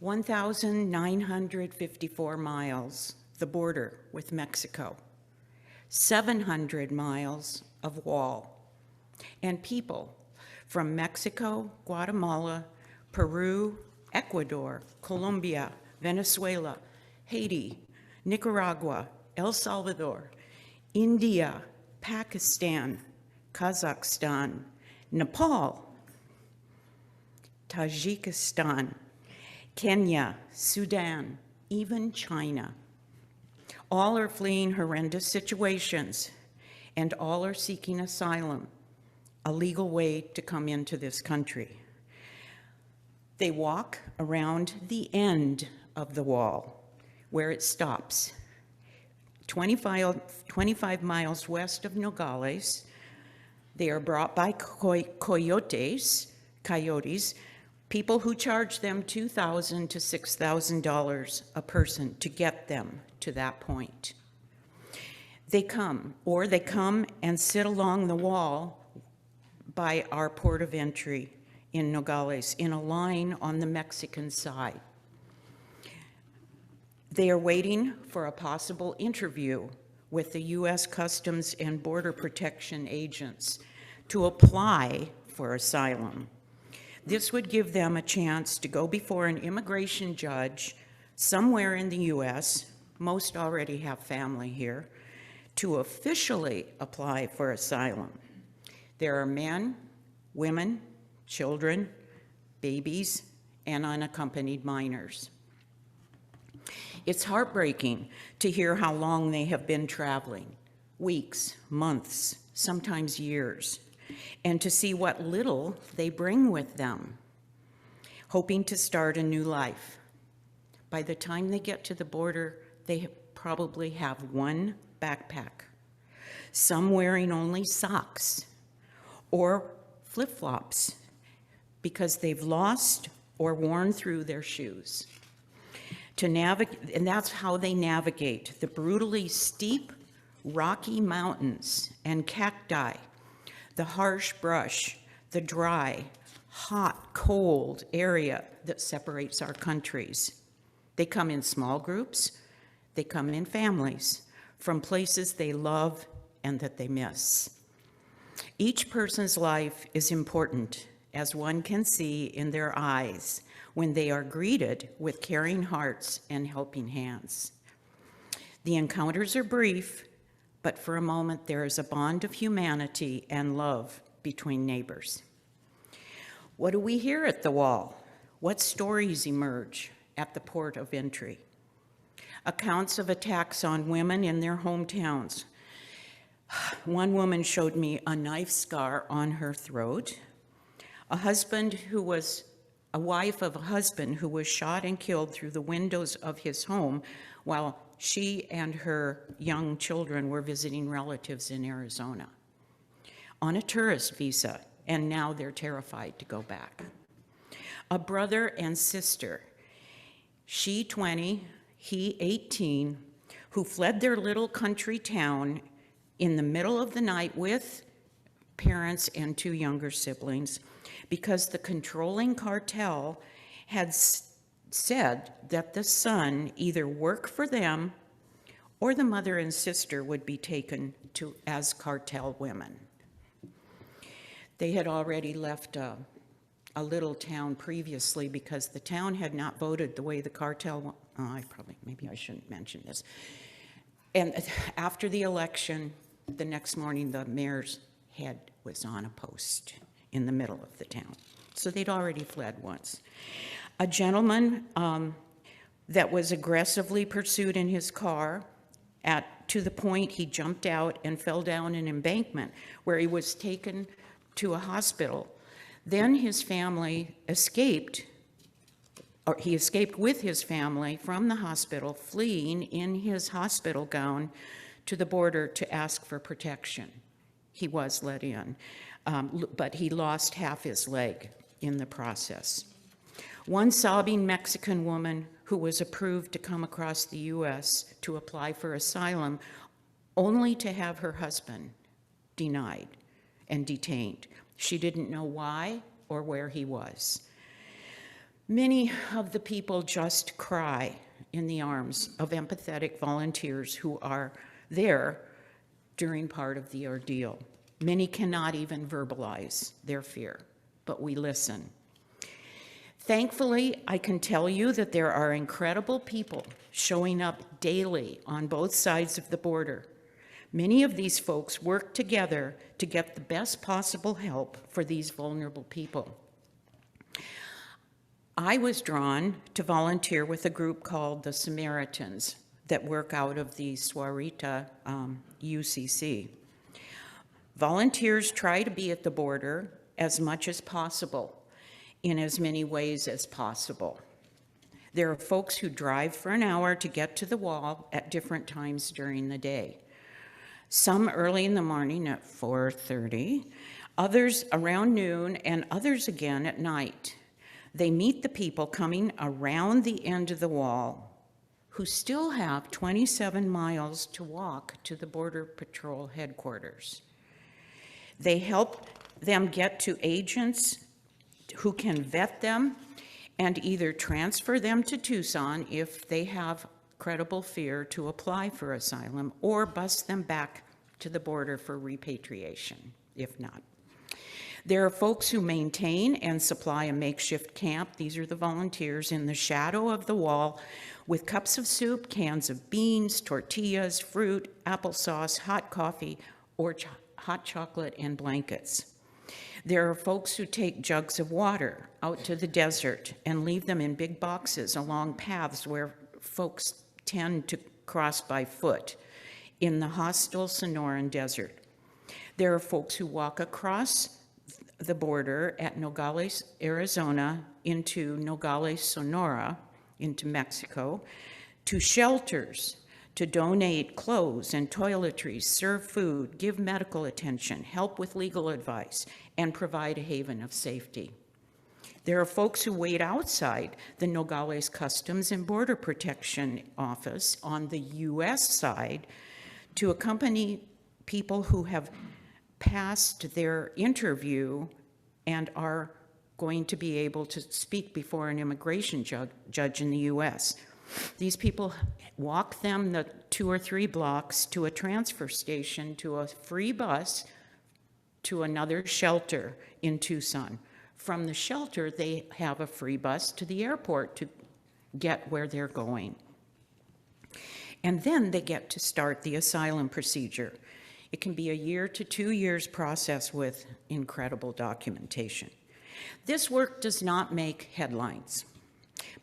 1,954 miles, the border with Mexico, 700 miles of wall, and people from Mexico, Guatemala, Peru, Ecuador, Colombia, Venezuela, Haiti, Nicaragua, El Salvador, India, Pakistan, Kazakhstan, Nepal, Tajikistan, Kenya, Sudan, even China. All are fleeing horrendous situations, and all are seeking asylum, a legal way to come into this country. They walk around the end of the wall, where it stops. 25 miles west of Nogales, they are brought by coyotes, people who charge them $2,000 to $6,000 a person to get them to that point. They come and sit along the wall by our port of entry in Nogales in a line on the Mexican side. They are waiting for a possible interview with the U.S. Customs and Border Protection agents to apply for asylum. This would give them a chance to go before an immigration judge somewhere in the U.S., most already have family here, to officially apply for asylum. There are men, women, children, babies, and unaccompanied minors. It's heartbreaking to hear how long they have been traveling, weeks, months, sometimes years, and to see what little they bring with them, hoping to start a new life. By the time they get to the border, they probably have one backpack, some wearing only socks or flip-flops because they've lost or worn through their shoes. And that's how they navigate the brutally steep, rocky mountains and cacti, the harsh brush, the dry, hot, cold area that separates our countries. They come in small groups, they come in families, from places they love and that they miss. Each person's life is important, as one can see in their eyes when they are greeted with caring hearts and helping hands. The encounters are brief, but for a moment there is a bond of humanity and love between neighbors. What do we hear at the wall? What stories emerge at the port of entry? Accounts of attacks on women in their hometowns. One woman showed me a knife scar on her throat. A wife of a husband who was shot and killed through the windows of his home while she and her young children were visiting relatives in Arizona on a tourist visa, and now they're terrified to go back. A brother and sister, she 20, he 18, who fled their little country town in the middle of the night with parents and two younger siblings because the controlling cartel had said that the son either work for them or the mother and sister would be taken as cartel women. They had already left a little town previously because the town had not voted the way the cartel, maybe I shouldn't mention this. And after the election, the next morning, the mayor's head was on a post in the middle of the town. So they'd already fled once. A gentleman that was aggressively pursued in his car to the point he jumped out and fell down an embankment where he was taken to a hospital. Then his family escaped, or he escaped with his family from the hospital, fleeing in his hospital gown to the border to ask for protection. He was let in, but he lost half his leg in the process. One sobbing Mexican woman who was approved to come across the U.S. to apply for asylum, only to have her husband denied and detained. She didn't know why or where he was. Many of the people just cry in the arms of empathetic volunteers who are there during part of the ordeal. Many cannot even verbalize their fear, but we listen. Thankfully, I can tell you that there are incredible people showing up daily on both sides of the border. Many of these folks work together to get the best possible help for these vulnerable people. I was drawn to volunteer with a group called the Samaritans that work out of the Swarita UCC. Volunteers try to be at the border as much as possible, in as many ways as possible. There are folks who drive for an hour to get to the wall at different times during the day. Some early in the morning at 4:30, others around noon, and others again at night. They meet the people coming around the end of the wall who still have 27 miles to walk to the Border Patrol headquarters. They help them get to agents who can vet them and either transfer them to Tucson if they have credible fear to apply for asylum, or bus them back to the border for repatriation, if not. There are folks who maintain and supply a makeshift camp. These are the volunteers in the shadow of the wall with cups of soup, cans of beans, tortillas, fruit, applesauce, hot coffee, or hot chocolate and blankets. There are folks who take jugs of water out to the desert and leave them in big boxes along paths where folks tend to cross by foot in the hostile Sonoran Desert. There are folks who walk across the border at Nogales, Arizona, into Nogales, Sonora, into Mexico, to shelters to donate clothes and toiletries, serve food, give medical attention, help with legal advice, and provide a haven of safety. There are folks who wait outside the Nogales Customs and Border Protection Office on the U.S. side to accompany people who have passed their interview and are going to be able to speak before an immigration judge in the U.S. These people walk them the 2 or 3 blocks to a transfer station, to a free bus, to another shelter in Tucson. From the shelter, they have a free bus to the airport to get where they're going. And then they get to start the asylum procedure. It can be a year to 2 years process with incredible documentation. This work does not make headlines,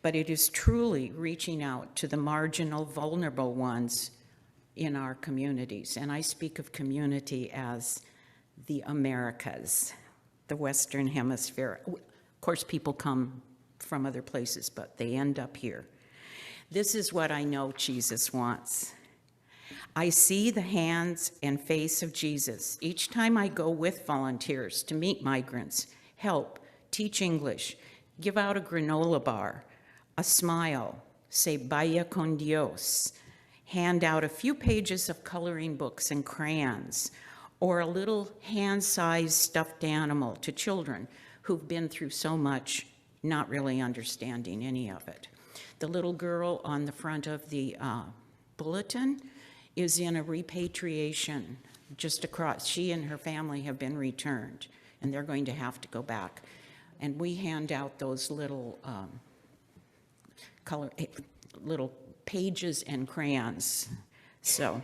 but it is truly reaching out to the marginal, vulnerable ones in our communities. And I speak of community as the Americas, the Western Hemisphere. Of course, people come from other places, but they end up here. This is what I know Jesus wants. I see the hands and face of Jesus each time I go with volunteers to meet migrants, help, teach English, give out a granola bar, a smile, say vaya con Dios, hand out a few pages of coloring books and crayons, or a little hand-sized stuffed animal to children who've been through so much, not really understanding any of it. The little girl on the front of the bulletin is in a repatriation just across. She and her family have been returned, and they're going to have to go back. And we hand out those little little pages and crayons. So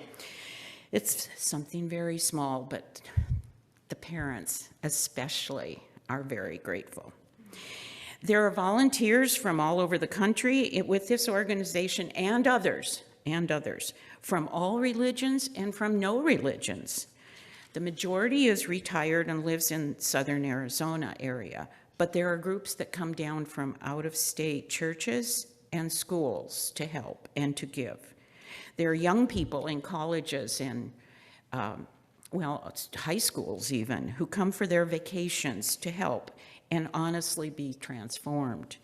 it's something very small, but the parents especially are very grateful. There are volunteers from all over the country with this organization and others, from all religions and from no religions. The majority is retired and lives in southern Arizona area, but there are groups that come down from out-of-state churches and schools to help and to give. There are young people in colleges and, high schools even, who come for their vacations to help and honestly be transformed.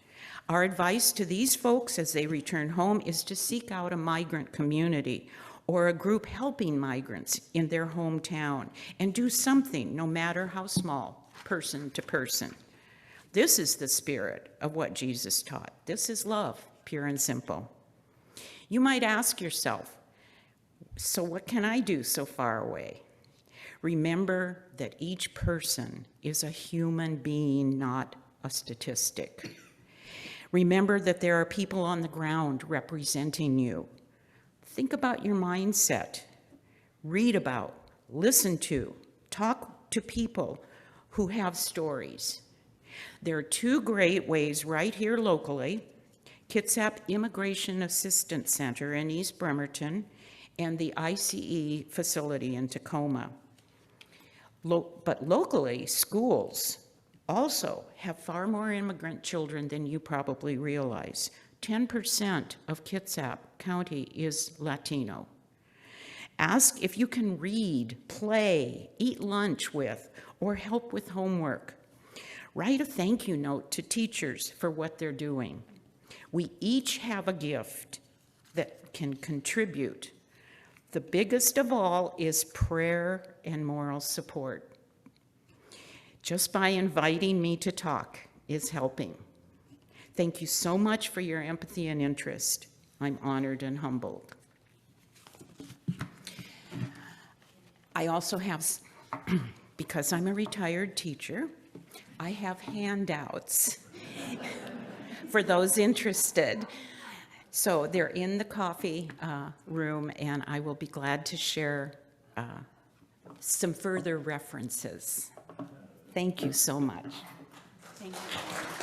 Our advice to these folks as they return home is to seek out a migrant community or a group helping migrants in their hometown and do something, no matter how small, person to person. This is the spirit of what Jesus taught. This is love, pure and simple. You might ask yourself, so what can I do so far away? Remember that each person is a human being, not a statistic. Remember that there are people on the ground representing you. Think about your mindset. Read about, listen to, talk to people who have stories. There are two great ways right here locally: Kitsap Immigration Assistance Center in East Bremerton and the ICE facility in Tacoma. But locally, schools also have far more immigrant children than you probably realize. 10% of Kitsap County is Latino. Ask if you can read, play, eat lunch with, or help with homework. Write a thank you note to teachers for what they're doing. We each have a gift that can contribute. The biggest of all is prayer and moral support. Just by inviting me to talk is helping. Thank you so much for your empathy and interest. I'm honored and humbled. I also have, because I'm a retired teacher, I have handouts for those interested. So they're in the coffee room, and I will be glad to share some further references. Thank you so much. Thank you.